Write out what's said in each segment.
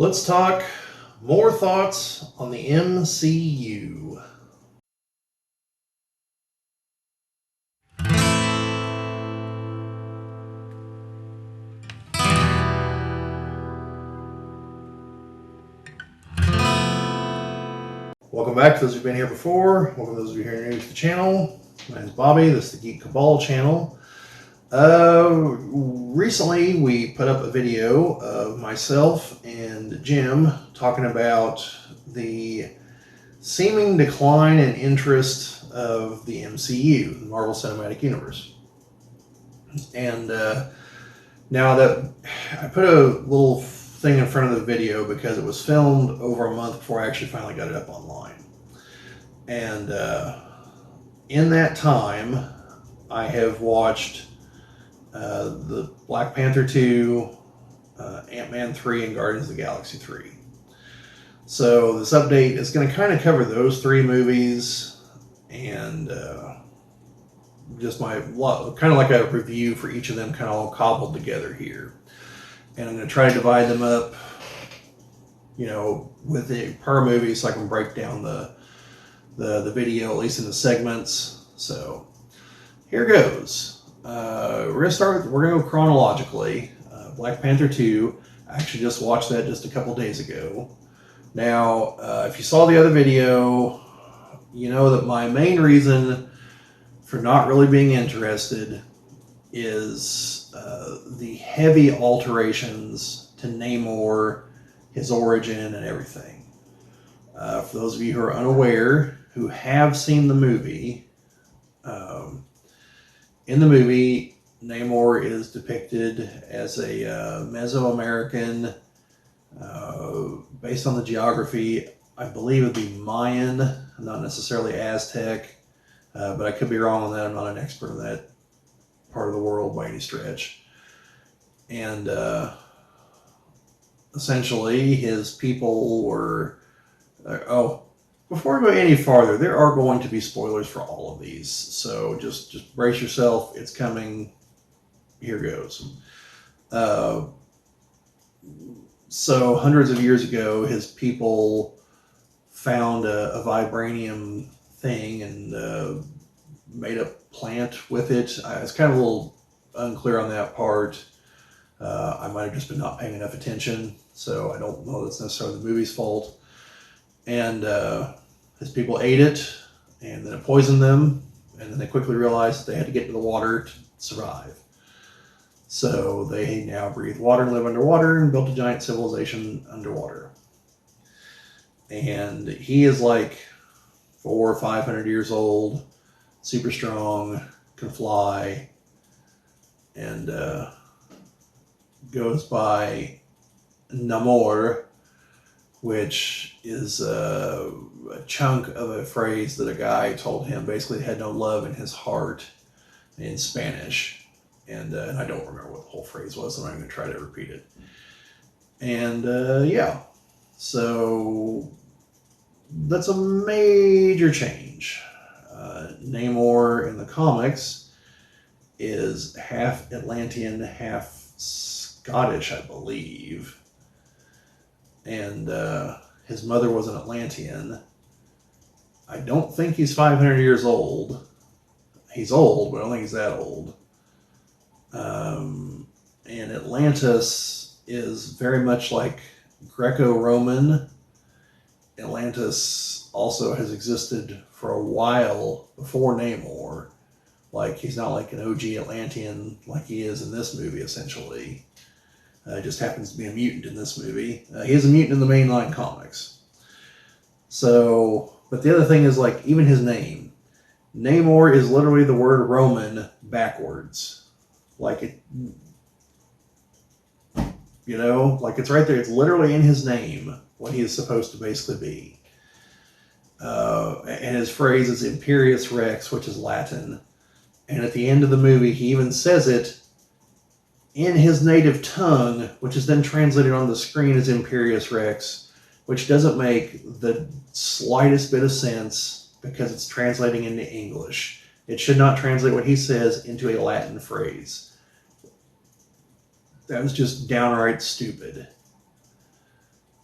Let's talk more thoughts on the MCU. Welcome back to those who've been here before. Welcome to those of you who are new to the channel. My name is Bobby. This is the Geek Cabal channel. Recently, we put up a video of myself and Jim talking about the seeming decline in interest of the MCU, the Marvel Cinematic Universe. And now that I put a little thing in front of the video because it was filmed over a month before I actually finally got it up online. And in that time, I have watched the Black Panther 2, Ant-Man 3, and Guardians of the Galaxy 3. So this update is going to kind of cover those three movies and just my kind of like a review for each of them, kind of all cobbled together here. And I'm going to try to divide them up, with the per movie, so I can break down the video at least into segments. So here goes. We're going to go chronologically. Black Panther 2. I actually just watched that just a couple days ago. Now, if you saw the other video, you know that my main reason for not really being interested is the heavy alterations to Namor, his origin, and everything. For those of you who are unaware, who have seen the movie, in the movie, Namor is depicted as a Mesoamerican, based on the geography, I believe it'd be Mayan, not necessarily Aztec, but I could be wrong on that. I'm not an expert in that part of the world by any stretch. And essentially, his people were... before I go any farther, there are going to be spoilers for all of these, so just brace yourself. It's coming. Here goes. So hundreds of years ago, his people found a vibranium thing and made a plant with it. I was kind of a little unclear on that part. I might have just been not paying enough attention, so I don't know that's necessarily the movie's fault. And his people ate it, and then it poisoned them, and then they quickly realized that they had to get to the water to survive. So they now breathe water and live underwater and built a giant civilization underwater. And he is like 400 or 500 years old, super strong, can fly, and goes by Namor, which is a chunk of a phrase that a guy told him, basically had no love in his heart, in Spanish. And I don't remember what the whole phrase was, so I'm not going to try to repeat it. And so that's a major change. Namor in the comics is half Atlantean, half Scottish, I believe. And his mother was an Atlantean. I don't think he's 500 years old. He's old, but I don't think he's that old. And Atlantis is very much like Greco-Roman. Atlantis also has existed for a while before Namor. Like, he's not like an OG Atlantean like he is in this movie, essentially. Just happens to be a mutant in this movie. He is a mutant in the mainline comics. So, but the other thing is, like, even his name. Namor is literally the word Roman backwards. Like it, like it's right there. It's literally in his name what he is supposed to basically be. And his phrase is Imperius Rex, which is Latin. And at the end of the movie, he even says it in his native tongue, which is then translated on the screen as Imperius Rex, which doesn't make the slightest bit of sense because it's translating into English. It should not translate what he says into a Latin phrase. That was just downright stupid.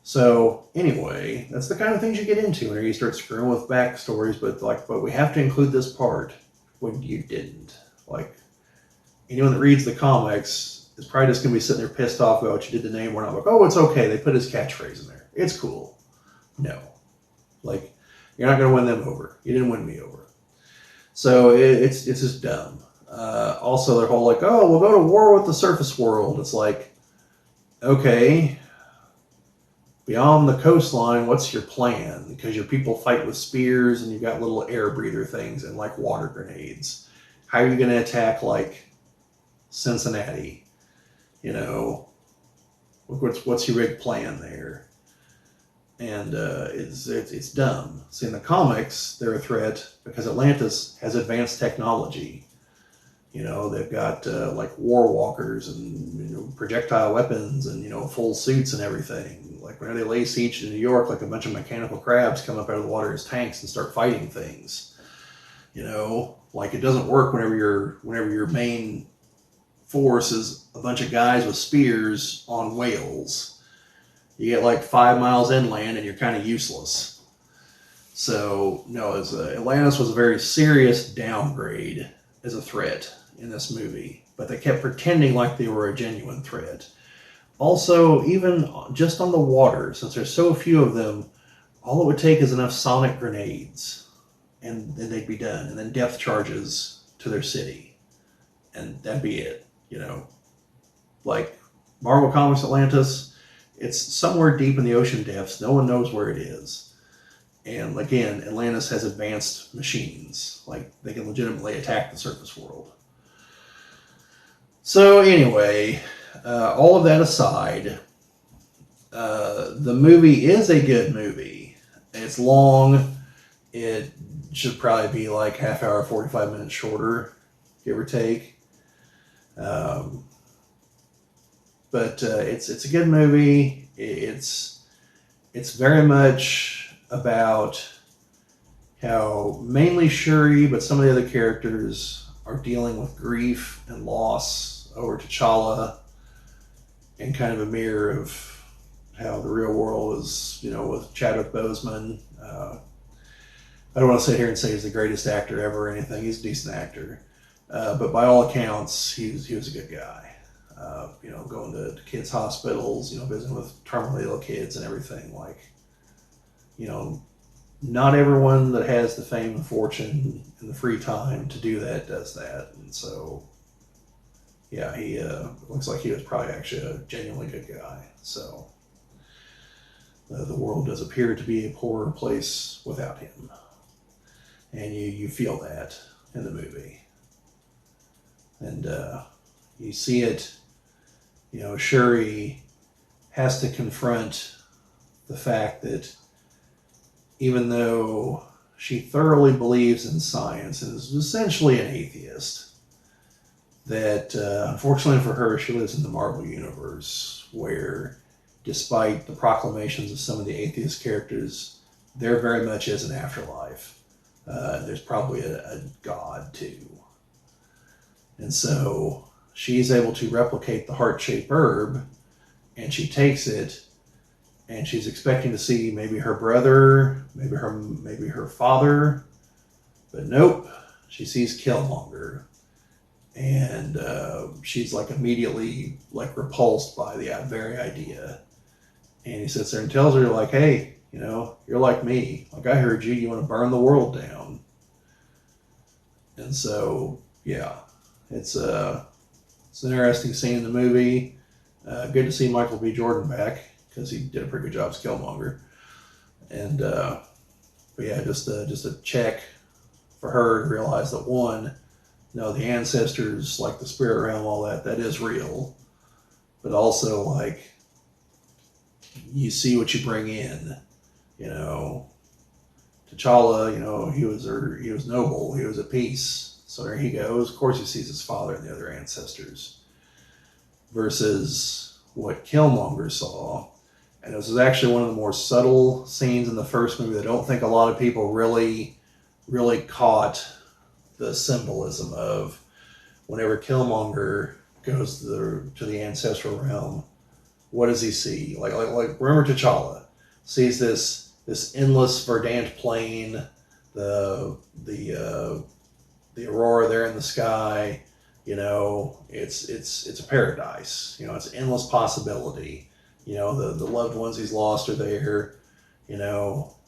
So anyway, that's the kind of things you get into when you start screwing with backstories. But we have to include this part when you didn't. Like anyone that reads the comics is probably just gonna be sitting there pissed off about what you did the name. We're not like, oh, it's okay. They put his catchphrase in there. It's cool. No, like you're not gonna win them over. You didn't win me over. So it's just dumb. Also, their whole like, oh, we'll go to war with the surface world. It's like, okay, beyond the coastline, what's your plan? Because your people fight with spears and you've got little air breather things and like water grenades. How are you going to attack like Cincinnati? You know, what's your big plan there? And it's dumb. See, in the comics, they're a threat because Atlantis has advanced technology. You know, they've got like war walkers and projectile weapons and full suits and everything. Like whenever they lay siege to New York, like a bunch of mechanical crabs come up out of the water as tanks and start fighting things. Like it doesn't work whenever your main force is a bunch of guys with spears on whales. You get like 5 miles inland and you're kind of useless. So no, Atlantis was a very serious downgrade as a threat in this movie, but they kept pretending like they were a genuine threat. Also, even just on the water, since there's so few of them, all it would take is enough sonic grenades, and then they'd be done, and then depth charges to their city, and that'd be it. Like Marvel Comics Atlantis, it's somewhere deep in the ocean depths. No one knows where it is. And again, Atlantis has advanced machines. Like they can legitimately attack the surface world. So anyway, all of that aside, the movie is a good movie. It's long. It should probably be like half hour, 45 minutes shorter, give or take. But it's a good movie. It's very much about how mainly Shuri, but some of the other characters are dealing with grief and loss over T'Challa, and kind of a mirror of how the real world is, with Chadwick Boseman. I don't want to sit here and say he's the greatest actor ever or anything. He's a decent actor. But by all accounts, he was a good guy. Going to kids' hospitals, visiting with terminally ill kids and everything. Like, not everyone that has the fame and fortune and the free time to do that does that. And so, yeah, he looks like he was probably actually a genuinely good guy. So, the world does appear to be a poorer place without him. And you feel that in the movie. And you see it, Shuri has to confront the fact that even though she thoroughly believes in science and is essentially an atheist, that unfortunately for her, she lives in the Marvel Universe where, despite the proclamations of some of the atheist characters, there very much is an afterlife. There's probably a God too. And so she's able to replicate the heart-shaped herb, and she takes it, and she's expecting to see maybe her brother, maybe her father, but nope, she sees Killmonger, and she's like immediately like repulsed by the very idea. And he sits there and tells her like, hey, you're like me. Like I heard you. You want to burn the world down. And so, yeah, it's an interesting scene in the movie. Good to see Michael B. Jordan back because he did a pretty good job as Killmonger. And but yeah, just a check for her to realize that one, the ancestors, like the spirit realm, all that is real. But also like you see what you bring in. T'Challa, he was noble, he was at peace. So there he goes. Of course he sees his father and the other ancestors. Versus what Killmonger saw. And this is actually one of the more subtle scenes in the first movie. I don't think a lot of people really, really caught the symbolism of whenever Killmonger goes to the ancestral realm. what does he see? Like remember T'Challa sees this endless verdant plain, the the aurora there in the sky. It's a paradise. It's endless possibility. The loved ones he's lost are there.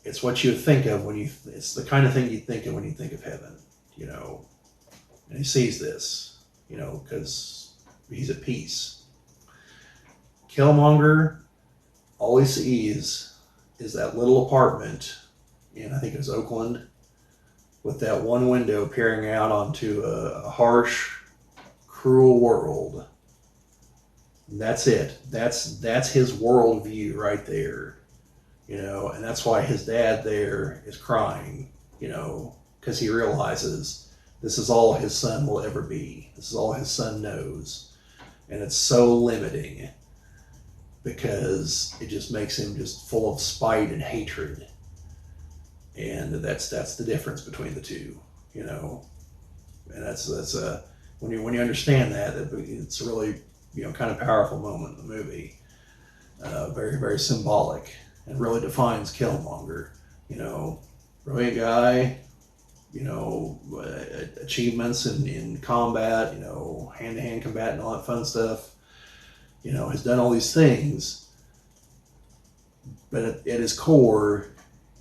It's what you think of it's the kind of thing you think of when you think of heaven. And he sees this, because he's at peace. Killmonger, all he sees is that little apartment in, I think it was Oakland, with that one window peering out onto a harsh, cruel world. And that's it. That's his worldview right there. And that's why his dad there is crying, because he realizes this is all his son will ever be. This is all his son knows. And it's so limiting because it just makes him just full of spite and hatred. And that's the difference between the two, And that's when you understand that, it's a really, kind of powerful moment in the movie. Very, very symbolic, and really defines Killmonger. Brilliant guy, achievements in combat, hand-to-hand combat and all that fun stuff, has done all these things. But at his core,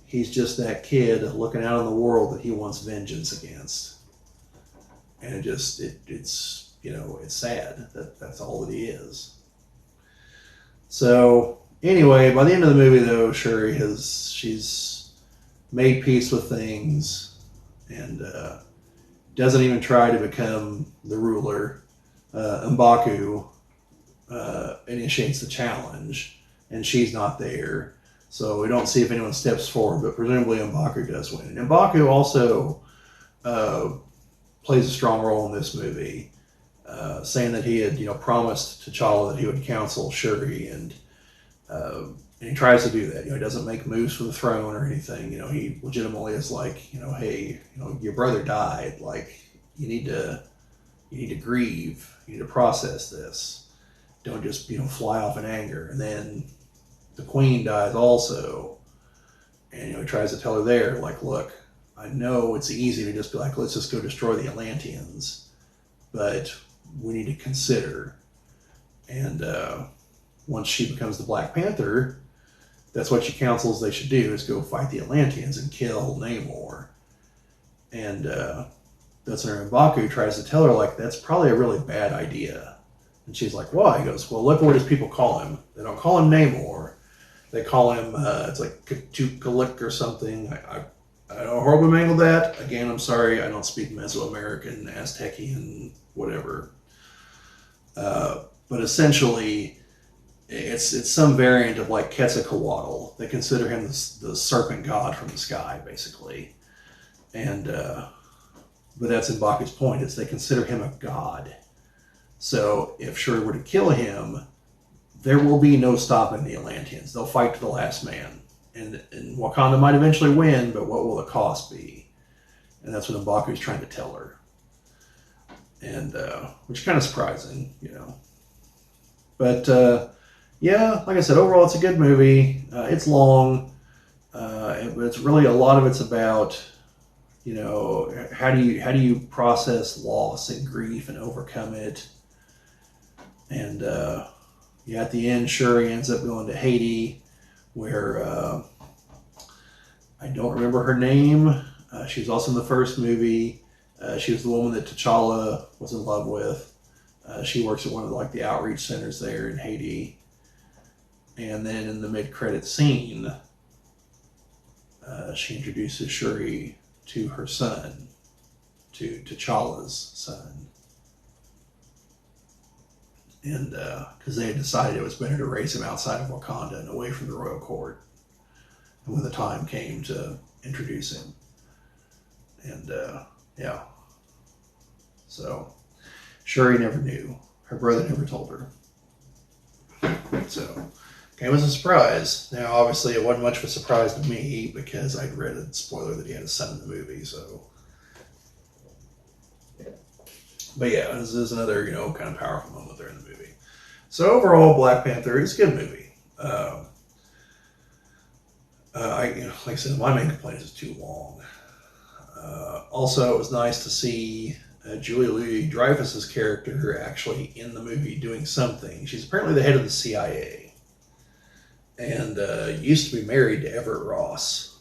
he's just that kid looking out on the world that he wants vengeance against. And it's sad that that's all that he is. So anyway, by the end of the movie, though, she's made peace with things, and doesn't even try to become the ruler. M'Baku initiates the challenge, and she's not there. So we don't see if anyone steps forward, but presumably M'Baku does win. And M'Baku also plays a strong role in this movie, saying that he had, promised T'Challa that he would counsel Shuri, and he tries to do that. He doesn't make moves for the throne or anything. He legitimately is like, hey, your brother died. Like, you need to grieve. You need to process this. Don't just, fly off in anger. And then the queen dies also, and he tries to tell her there, like, look, I know it's easy to just be like, let's just go destroy the Atlanteans, but we need to consider. And once she becomes the Black Panther, that's what she counsels they should do, is go fight the Atlanteans and kill Namor. And that's when M'Baku tries to tell her, like, that's probably a really bad idea. And she's like, why? He goes, well, look what his people call him. They don't call him Namor. They call him, it's like K'Tuk or something. I don't horribly mangle that. Again, I'm sorry, I don't speak Mesoamerican, Aztecian, whatever. But essentially, it's some variant of like Quetzalcoatl. They consider him the serpent god from the sky, basically. And but that's M'Baku's point, is they consider him a god. So if Shuri were to kill him, there will be no stopping the Atlanteans. They'll fight to the last man. And Wakanda might eventually win, but what will the cost be? And that's what M'Baku's trying to tell her. And which is kind of surprising, But yeah, like I said, overall it's a good movie. It's long, but it's really, a lot of it's about, how do you process loss and grief and overcome it. And at the end, Shuri ends up going to Haiti, where I don't remember her name. She was also in the first movie. She was the woman that T'Challa was in love with. She works at one of the outreach centers there in Haiti. And then in the mid-credit scene, she introduces Shuri to her son, to T'Challa's son. And because they had decided it was better to raise him outside of Wakanda and away from the royal court. And when the time came to introduce him. And yeah. So Shuri never knew. Her brother never told her. So came as a surprise. Now, obviously, it wasn't much of a surprise to me because I'd read a spoiler that he had a son in the movie. So, but yeah, this is another kind of powerful moment there in the movie. So overall, Black Panther is a good movie. Like I said, my main complaint is it's too long. Also, it was nice to see Julia Louis-Dreyfus's character actually in the movie doing something. She's apparently the head of the CIA, and used to be married to Everett Ross,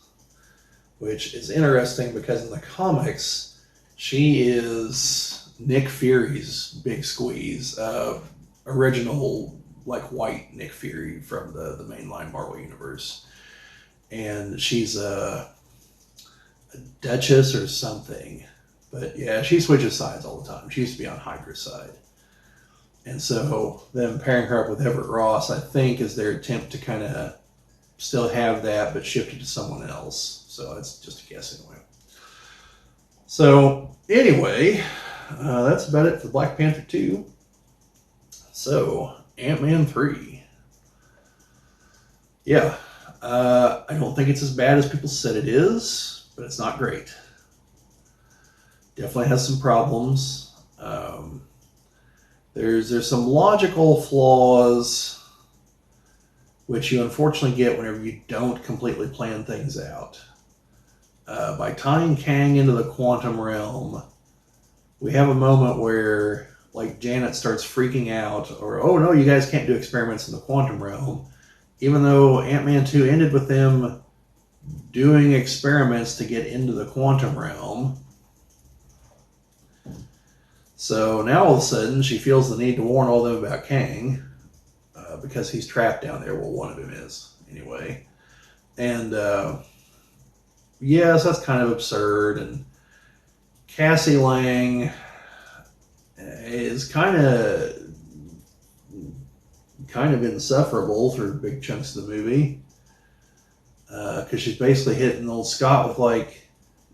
which is interesting because in the comics, she is Nick Fury's big squeeze, original like white Nick Fury from the mainline Marvel universe, and she's a duchess or something. But yeah, she switches sides all the time. She used to be on Hydra's side. And so them pairing her up with Everett Ross, I think, is their attempt to kind of still have that, but shift it to someone else. So that's just a guess anyway. So anyway, that's about it for Black Panther 2. So Ant-Man 3. Yeah, I don't think it's as bad as people said it is, but it's not great. Definitely has some problems. There's some logical flaws, which you unfortunately get whenever you don't completely plan things out. By tying Kang into the quantum realm, we have a moment where like Janet starts freaking out, or oh no, you guys can't do experiments in the quantum realm, even though Ant-Man 2 ended with them doing experiments to get into the quantum realm. So now all of a sudden she feels the need to warn all of them about Kang, because he's trapped down there. Well, one of them is anyway. And yes, that's kind of absurd. And Cassie Lang is kind of insufferable through big chunks of the movie, because she's basically hitting old Scott with like,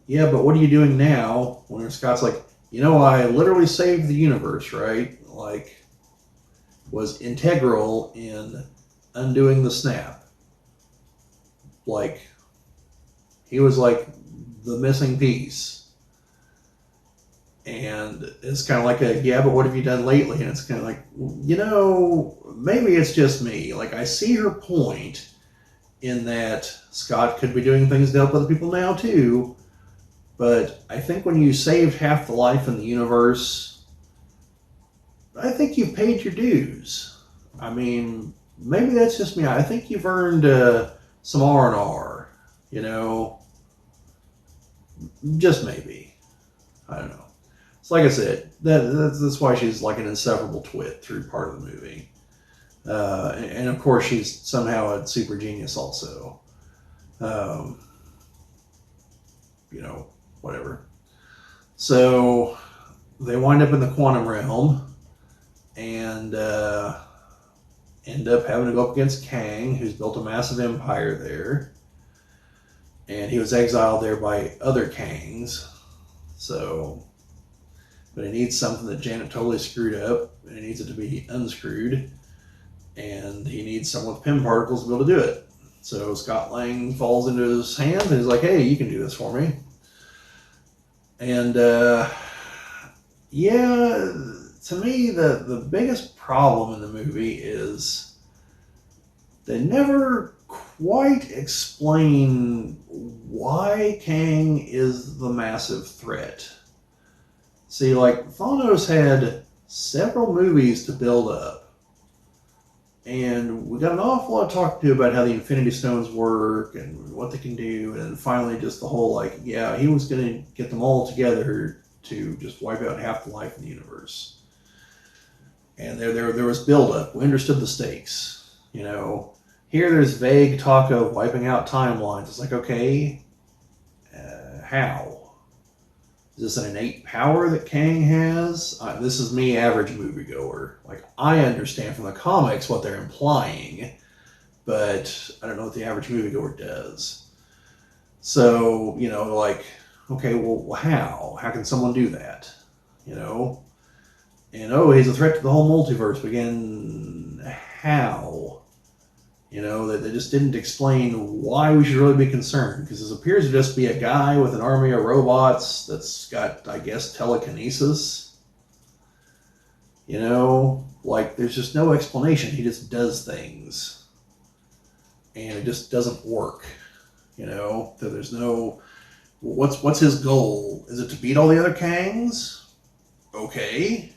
yeah, but what are you doing now? When Scott's like, you know, I literally saved the universe, right? Like, was integral in undoing the snap. Like, he was like the missing piece. And it's kind of like a, yeah, but what have you done lately? And it's kind of like, you know, maybe it's just me. Like, I see her point in that Scott could be doing things to help other people now, too. But I think when you saved half the life in the universe, I think you've paid your dues. I mean, maybe that's just me. I think you've earned some R&R, you know? Just maybe. I don't know. So like I said, that's why she's like an insufferable twit through part of the movie. And of course, she's somehow a super genius also. You know, whatever. So they wind up in the quantum realm and end up having to go up against Kang, who's built a massive empire there. And he was exiled there by other Kangs. So, but he needs something that Janet totally screwed up, and he needs it to be unscrewed. And he needs someone with Pym particles to be able to do it. So Scott Lang falls into his hands and he's like, hey, you can do this for me. And yeah, to me, the biggest problem in the movie is they never quite explain why Kang is the massive threat. See, like, Thanos had several movies to build up. And we got an awful lot to talk to about how the Infinity Stones work and what they can do. And finally, just the whole, like, yeah, he was going to get them all together to just wipe out half the life in the universe. And there was buildup. We understood the stakes. You know, here there's vague talk of wiping out timelines. It's like, okay, how? Is this an innate power that Kang has? This is me, average moviegoer. Like, I understand from the comics what they're implying, but I don't know what the average moviegoer does. So, you know, like, okay, well, how? How can someone do that? You know? And, oh, he's a threat to the whole multiverse. But again, how? You know, they just didn't explain why we should really be concerned. Because this appears to just be a guy with an army of robots that's got, I guess, telekinesis. You know, like there's just no explanation. He just does things, and it just doesn't work. You know, so there's no what's his goal? Is it to beat all the other Kangs? Okay,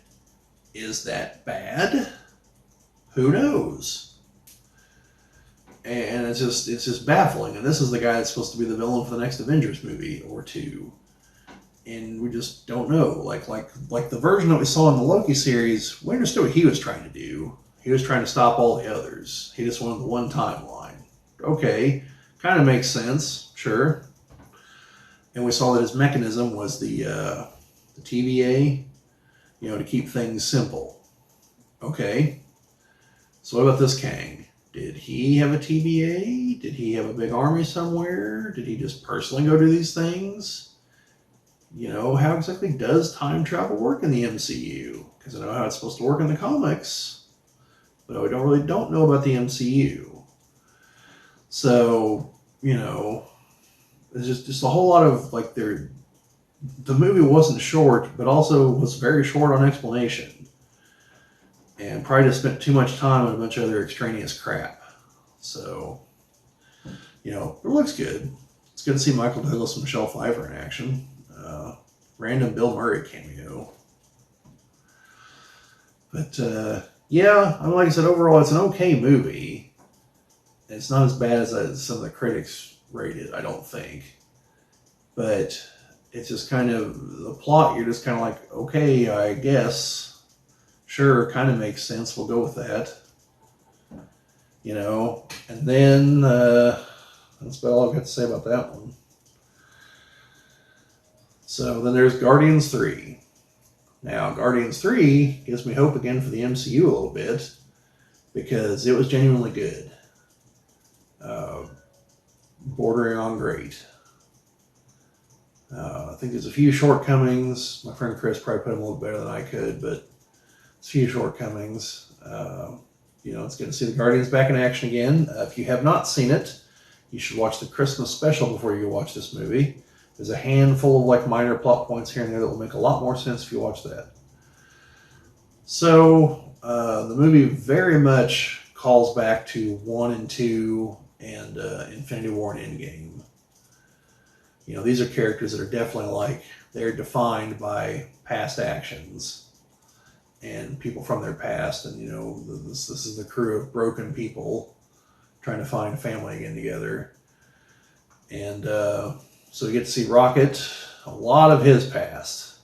is that bad? Who knows? And it's just baffling. And this is the guy that's supposed to be the villain for the next Avengers movie or two, and we just don't know. Like the version that we saw in the Loki series, we understood what he was trying to do. He was trying to stop all the others. He just wanted the one timeline. Okay, kind of makes sense, sure. And we saw that his mechanism was the TVA, you know, to keep things simple. Okay, so what about this Kang? Did he have a TVA? Did he have a big army somewhere? Did he just personally go do these things? You know, how exactly does time travel work in the MCU? Because I know how it's supposed to work in the comics, but we don't know about the MCU. So, you know, there's just a whole lot of like the movie wasn't short, but also was very short on explanation, and probably just spent too much time on a bunch of other extraneous crap. So, you know, it looks good. It's good to see Michael Douglas and Michelle Pfeiffer in action. Random Bill Murray cameo. But yeah, I mean, like I said, overall, it's an okay movie. It's not as bad as some of the critics rated, I don't think. But it's just kind of the plot. You're just kind of like, okay, I guess, sure, kind of makes sense. We'll go with that. You know, and then that's about all I've got to say about that one. So then there's Guardians 3. Now, Guardians 3 gives me hope again for the MCU a little bit because it was genuinely good. Bordering on great. I think there's a few shortcomings. My friend Chris probably put them a little better than I could, but it's a few shortcomings. You know, it's good to see the Guardians back in action again. If you have not seen it, you should watch the Christmas special before you watch this movie. There's a handful of like minor plot points here and there that will make a lot more sense if you watch that. So the movie very much calls back to 1 and 2 and Infinity War and Endgame. You know, these are characters that are definitely like, they're defined by past actions and people from their past. And, you know, this is the crew of broken people trying to find family again together. And so you get to see Rocket, a lot of his past,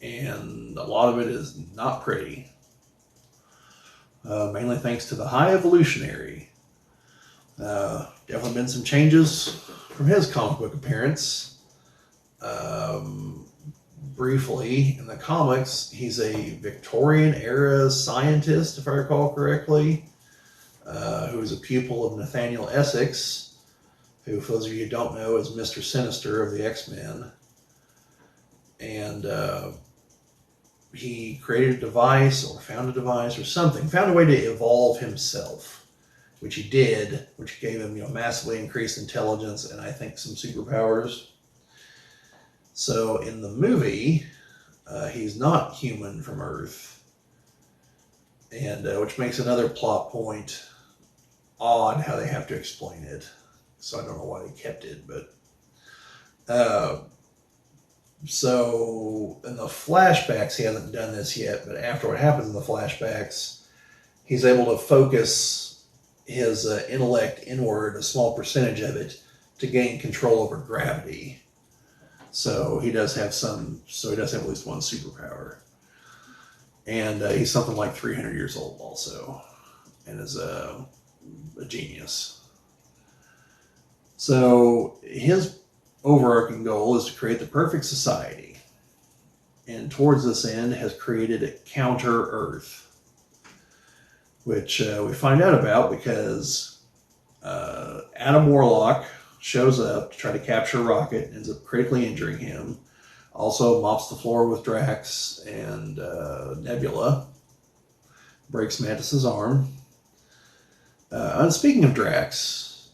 and a lot of it is not pretty. Mainly thanks to the High Evolutionary. Definitely been some changes from his comic book appearance. Briefly, in the comics, he's a Victorian-era scientist, if I recall correctly, who is a pupil of Nathaniel Essex, who, for those of you who don't know, is Mr. Sinister of the X-Men. And he created a device, or found a device, or something, found a way to evolve himself, which he did, which gave him, you know, massively increased intelligence and I think some superpowers. So in the movie, he's not human from Earth, and which makes another plot point odd how they have to explain it. So I don't know why they kept it, but so in the flashbacks, he hasn't done this yet, but after what happens in the flashbacks, he's able to focus his intellect inward, a small percentage of it, to gain control over gravity. So he does have at least one superpower. And he's something like 300 years old also, and is a genius. So his overarching goal is to create the perfect society. And towards this end has created Counter Earth, which we find out about because Adam Warlock shows up to try to capture Rocket, ends up critically injuring him, also mops the floor with Drax and Nebula, breaks Mantis's arm. And speaking of Drax,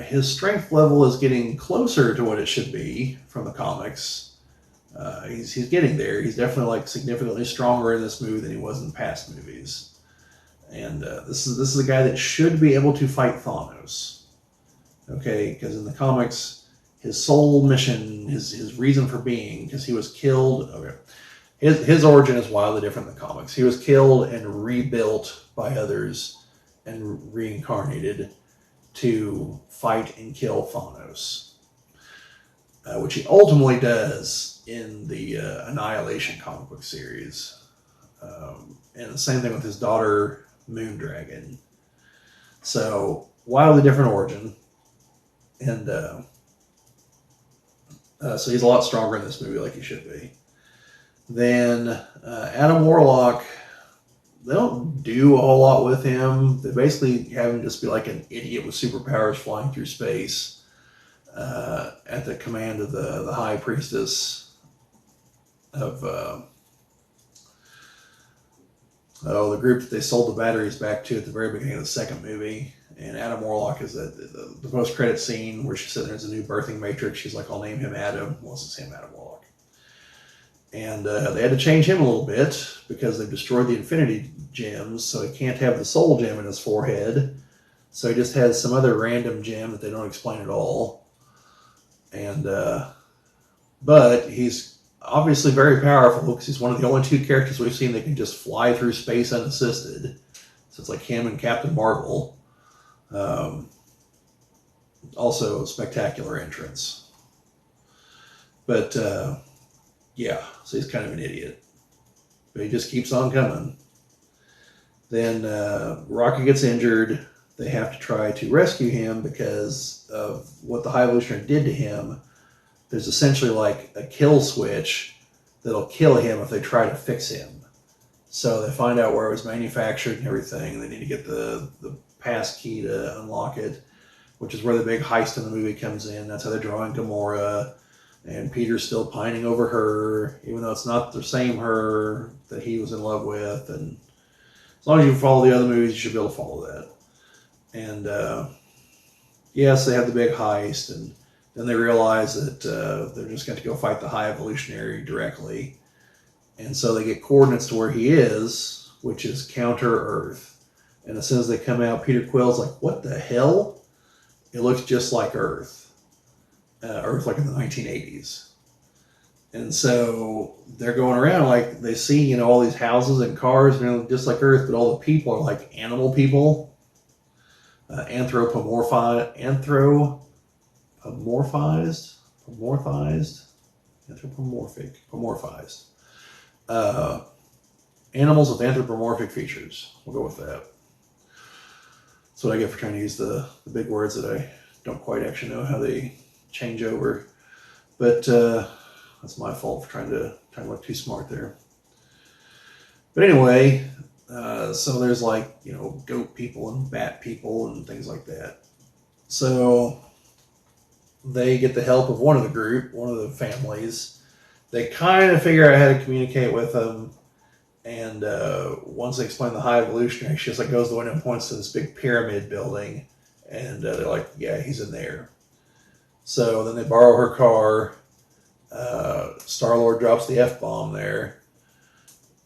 his strength level is getting closer to what it should be from the comics, He's getting there. He's definitely like significantly stronger in this movie than he was in past movies. And this is a guy that should be able to fight Thanos. Okay, because in the comics, his sole mission, his reason for being, because he was killed. Okay, his origin is wildly different than the comics. He was killed and rebuilt by others and reincarnated to fight and kill Thanos, which he ultimately does in the Annihilation comic book series. And the same thing with his daughter, Moondragon. So, wildly different origin. And so he's a lot stronger in this movie, like he should be. Then Adam Warlock, they don't do a whole lot with him. They basically have him just be like an idiot with superpowers flying through space at the command of the High Priestess of the group that they sold the batteries back to at the very beginning of the second movie. And Adam Warlock is the post-credit scene where she's sitting there, there's a new birthing matrix. She's like, I'll name him Adam. Well, it's him, Adam Warlock. And they had to change him a little bit because they've destroyed the Infinity Gems, so he can't have the Soul Gem in his forehead. So he just has some other random gem that they don't explain at all. And but he's obviously very powerful because he's one of the only two characters we've seen that can just fly through space unassisted. So it's like him and Captain Marvel. Also, a spectacular entrance. But yeah, so he's kind of an idiot. But he just keeps on coming. Then Rocket gets injured. They have to try to rescue him because of what the High Evolutionary did to him. There's essentially like a kill switch that'll kill him if they try to fix him. So they find out where it was manufactured and everything. And they need to get the pass key to unlock it, which is where the big heist in the movie comes in. That's how they're drawing Gamora. And Peter's still pining over her, even though it's not the same her that he was in love with. And as long as you follow the other movies, you should be able to follow that. And yes, they have the big heist, and then they realize that they're just going to go fight the High Evolutionary directly. And so they get coordinates to where he is, which is counter Earth. And as soon as they come out, Peter Quill's like, what the hell? It looks just like Earth. Earth like in the 1980s. And so they're going around like they see, all these houses and cars, just like Earth, but all the people are like animal people. Anthropomorphized. Animals with anthropomorphic features. We'll go with that. That's what I get for trying to use the big words that I don't quite actually know how they change over. But that's my fault for trying to look too smart there. But anyway, so there's like, goat people and bat people and things like that. So they get the help of one of the families. They kind of figure out how to communicate with them. And once they explain the High Evolutionary, she just like goes to the window and points to this big pyramid building. And they're like, yeah, he's in there. So then they borrow her car. Star-Lord drops the F-bomb there.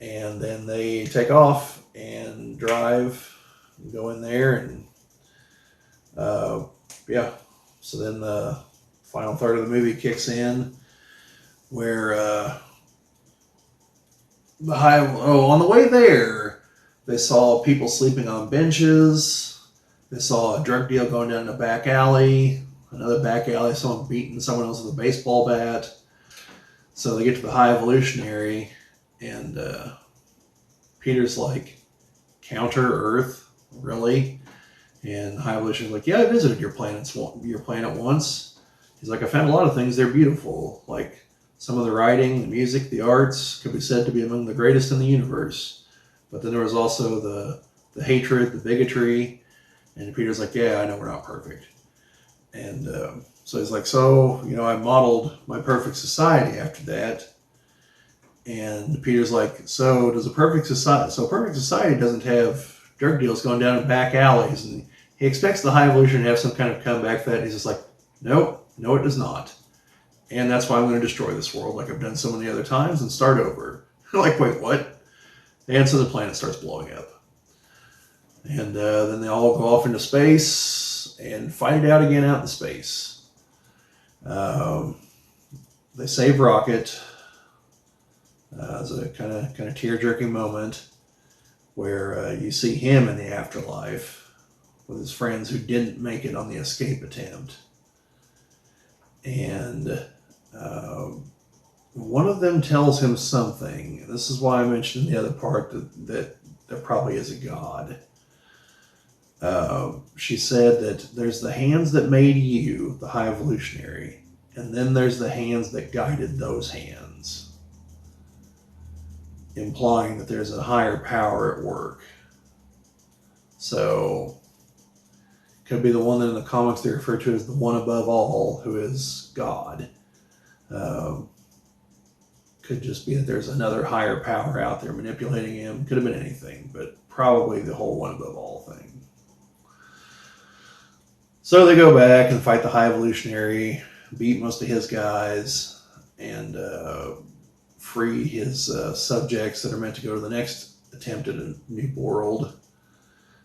And then they take off and drive and go in there. And yeah. So then the final third of the movie kicks in where on the way there, they saw people sleeping on benches. They saw a drug deal going down in a back alley. Another back alley, someone beating someone else with a baseball bat. So they get to the High Evolutionary, and Peter's like, counter Earth, really? And the High Evolutionary's like, yeah, I visited your planet once. He's like, I found a lot of things. They're beautiful. Like some of the writing, the music, the arts could be said to be among the greatest in the universe. But then there was also the hatred, the bigotry. And Peter's like, yeah, I know we're not perfect. And so he's like, I modeled my perfect society after that. And Peter's like, so does a perfect society doesn't have drug deals going down in back alleys. And he expects the High Evolution to have some kind of comeback for that. And he's just like, nope, no, it does not. and that's why I'm going to destroy this world like I've done so many other times and start over. Like, wait, what? And so the planet starts blowing up. And then they all go off into space and fight it out again out in space. They save Rocket. It's a kind of tear-jerking moment where you see him in the afterlife with his friends who didn't make it on the escape attempt. And one of them tells him something. And this is why I mentioned in the other part that there probably is a God. She said that there's the hands that made you, the high evolutionary, and then there's the hands that guided those hands, implying that there's a higher power at work. So, could be the one that in the comics they refer to as the one above all, who is God. Could just be that there's another higher power out there manipulating him. Could have been anything, but probably the whole one above all thing. So they go back and fight the high evolutionary, beat most of his guys, and free his subjects that are meant to go to the next attempt at a new world.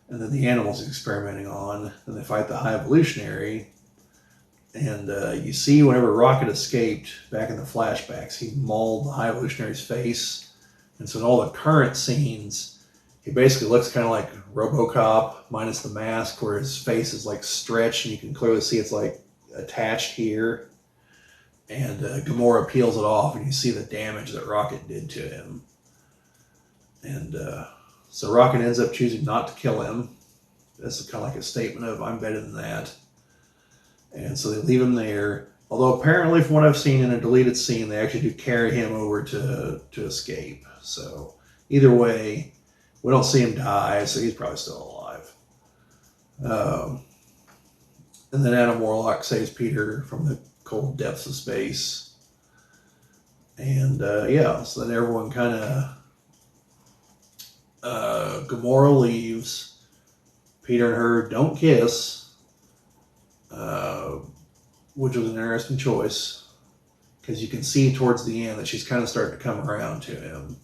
And then the animals experimenting on. And they fight the high evolutionary. And you see whenever Rocket escaped back in the flashbacks, he mauled the high evolutionary's face. And so in all the current scenes, he basically looks kind of like RoboCop minus the mask, where his face is like stretched and you can clearly see it's like attached here. And Gamora peels it off and you see the damage that Rocket did to him. And so Rocket ends up choosing not to kill him. This is kind of like a statement of, I'm better than that. And so they leave him there. Although apparently from what I've seen in a deleted scene, they actually do carry him over to escape. So either way, we don't see him die, so he's probably still alive. And then Adam Warlock saves Peter from the cold depths of space. And so then everyone kind of... Gamora leaves. Peter and her don't kiss, which was an interesting choice, because you can see towards the end that she's kind of starting to come around to him.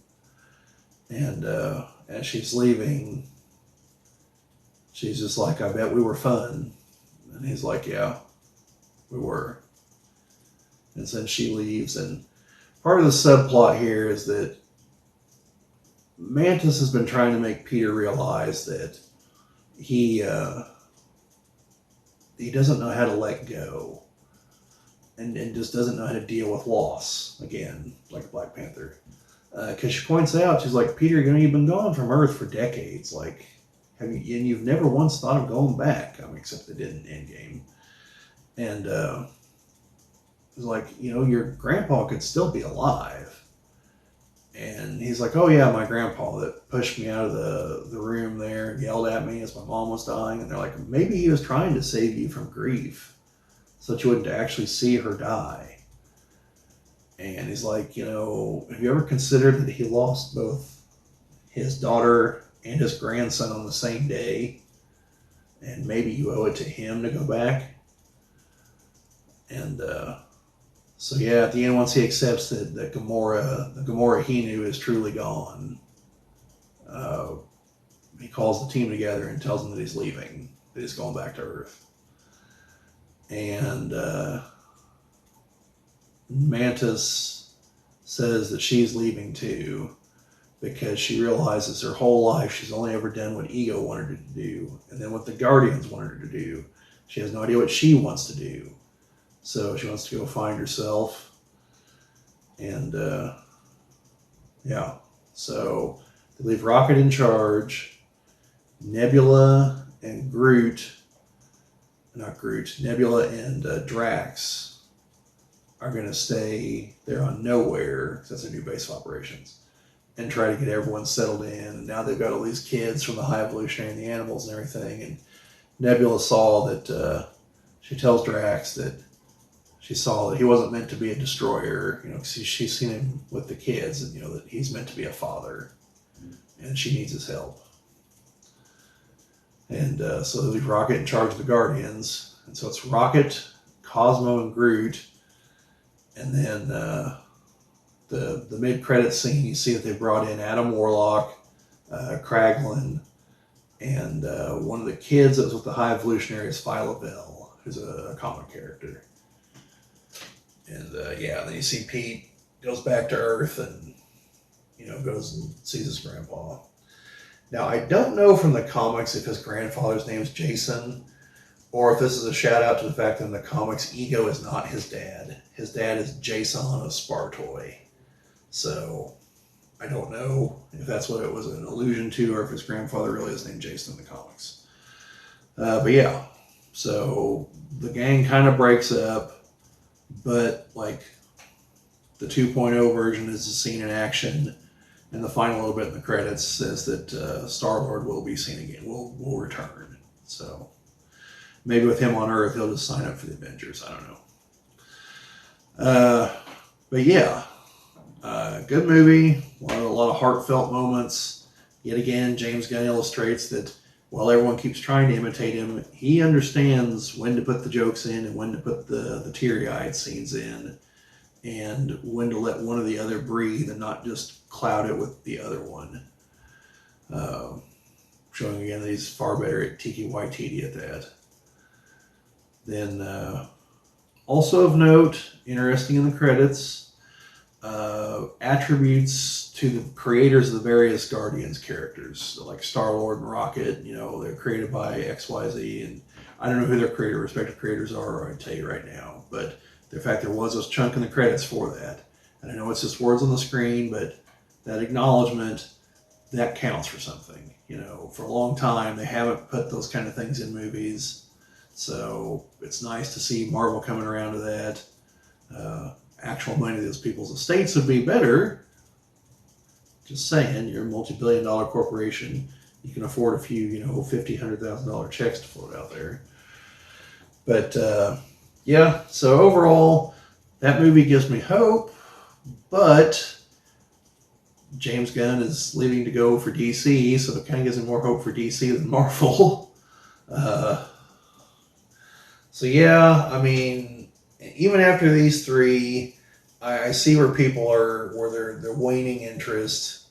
And as she's leaving, she's just like, I bet we were fun. And he's like, yeah, we were. And then she leaves. And part of the subplot here is that Mantis has been trying to make Peter realize that he doesn't know how to let go, and just doesn't know how to deal with loss, again, like Black Panther. Because she points out, she's like, Peter, you've been gone from Earth for decades. Like, and you've never once thought of going back. I mean, except they did in Endgame. And it's like, your grandpa could still be alive. And he's like, oh yeah, my grandpa that pushed me out of the room there and yelled at me as my mom was dying. And they're like, maybe he was trying to save you from grief so that you wouldn't actually see her die. And he's like, have you ever considered that he lost both his daughter and his grandson on the same day? And maybe you owe it to him to go back. And so yeah, at the end, once he accepts that the Gamora he knew is truly gone, he calls the team together and tells them that he's leaving, that he's going back to Earth. And Mantis says that she's leaving too, because she realizes her whole life she's only ever done what Ego wanted her to do, and then what the Guardians wanted her to do. She has no idea what she wants to do. So she wants to go find herself. And so they leave Rocket in charge. Nebula and Nebula and Drax are going to stay there on Nowhere, because that's a new base of operations, and try to get everyone settled in. And now they've got all these kids from the High Evolutionary and the animals and everything. And Nebula saw that, she tells Drax that she saw that he wasn't meant to be a destroyer, because she's seen him with the kids, and that he's meant to be a father, and she needs his help. And so they leave Rocket in charge of the Guardians, and so it's Rocket, Cosmo, and Groot, And then the mid-credit scene, you see that they brought in Adam Warlock, Kraglin, and one of the kids that was with the High Evolutionary is Phyla-Vell, who's a comic character. And then you see Pete goes back to Earth and, goes and sees his grandpa. Now, I don't know from the comics if his grandfather's name is Jason, or if this is a shout out to the fact that in the comics, Ego is not his dad. His dad is Jason of Spartoy. So I don't know if that's what it was an allusion to, or if his grandfather really is named Jason in the comics. But yeah, so the gang kind of breaks up, but like the 2.0 version is a scene in action, and the final little bit in the credits says that Star-Lord will be seen again, will return. So maybe with him on Earth, he'll just sign up for the Avengers. I don't know. But yeah, good movie. A lot of heartfelt moments. Yet again, James Gunn illustrates that while everyone keeps trying to imitate him, he understands when to put the jokes in and when to put the teary-eyed scenes in, and when to let one or the other breathe and not just cloud it with the other one. Showing again that he's far better at Tiki Waititi at that. Then, also of note, interesting in the credits, attributes to the creators of the various Guardians characters, so like Star-Lord and Rocket. They're created by XYZ, and I don't know who their respective creators are, I'll tell you right now, but the fact there was a chunk in the credits for that. And I know it's just words on the screen, but that acknowledgement, that counts for something. For a long time, they haven't put those kind of things in movies, so it's nice to see Marvel coming around to that. Actual money to those people's estates would be better. Just saying, you're a multi-billion-dollar corporation. You can afford a few, $50,000, $100,000 checks to float out there. But yeah, so overall, that movie gives me hope. But James Gunn is leaving to go for DC, so it kind of gives me more hope for DC than Marvel. So yeah, I mean, even after these three, I see where people are, where they're waning interest,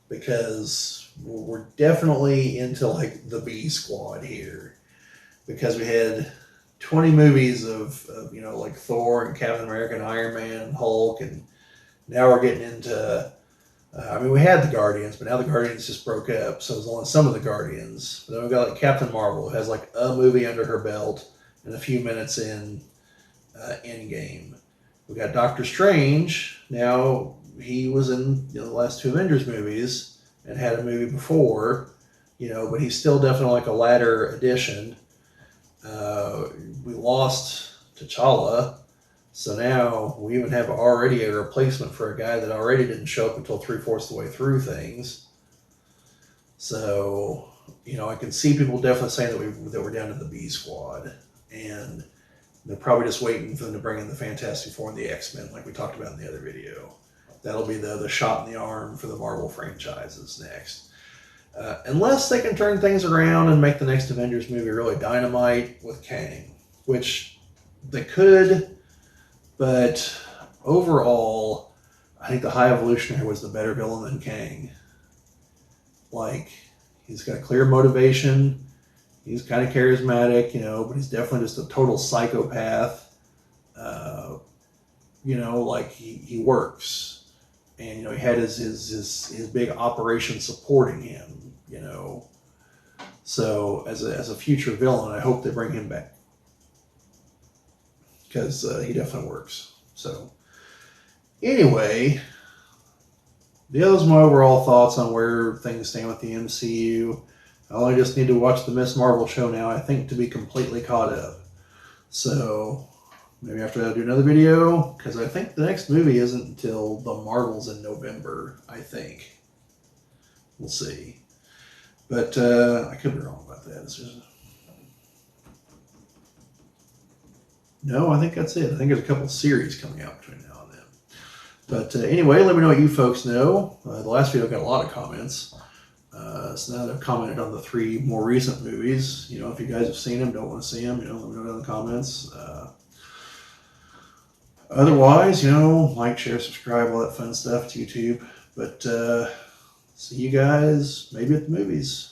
because we're definitely into like the B squad here, because we had 20 movies of like Thor and Captain America and Iron Man and Hulk, and now we're getting into we had the Guardians, but now the Guardians just broke up, so there's only some of the Guardians. But then we've got like Captain Marvel, who has like a movie under her belt and a few minutes in Endgame. We got Doctor Strange. Now, he was in the last two Avengers movies and had a movie before, but he's still definitely like a latter addition. We lost T'Challa, so now we even have already a replacement for a guy that already didn't show up until 3/4 of the way through things. So, I can see people definitely saying that we're down to the B squad, and they're probably just waiting for them to bring in the Fantastic Four and the X-Men, like we talked about in the other video. That'll be the shot in the arm for the Marvel franchises next. Unless they can turn things around and make the next Avengers movie really dynamite with Kang, which they could, but overall, I think the High Evolutionary was the better villain than Kang. Like, he's got clear motivation. He's kind of charismatic, but he's definitely just a total psychopath. Like he works, and he had his big operation supporting him. So as a future villain, I hope they bring him back, because he definitely works. So anyway, those are my overall thoughts on where things stand with the MCU. I only just need to watch the Miss Marvel show now, I think, to be completely caught up. So maybe after that I'll do another video, because I think the next movie isn't until the Marvels in November, I think. We'll see. But I could be wrong about that. No, I think that's it. I think there's a couple series coming out between now and then. But anyway, let me know what you folks know. The last video got a lot of comments. So now that I've commented on the 3 more recent movies, if you guys have seen them, don't want to see them, let me know down in the comments. Otherwise, you know, like, share, subscribe, all that fun stuff to YouTube. But see you guys maybe at the movies.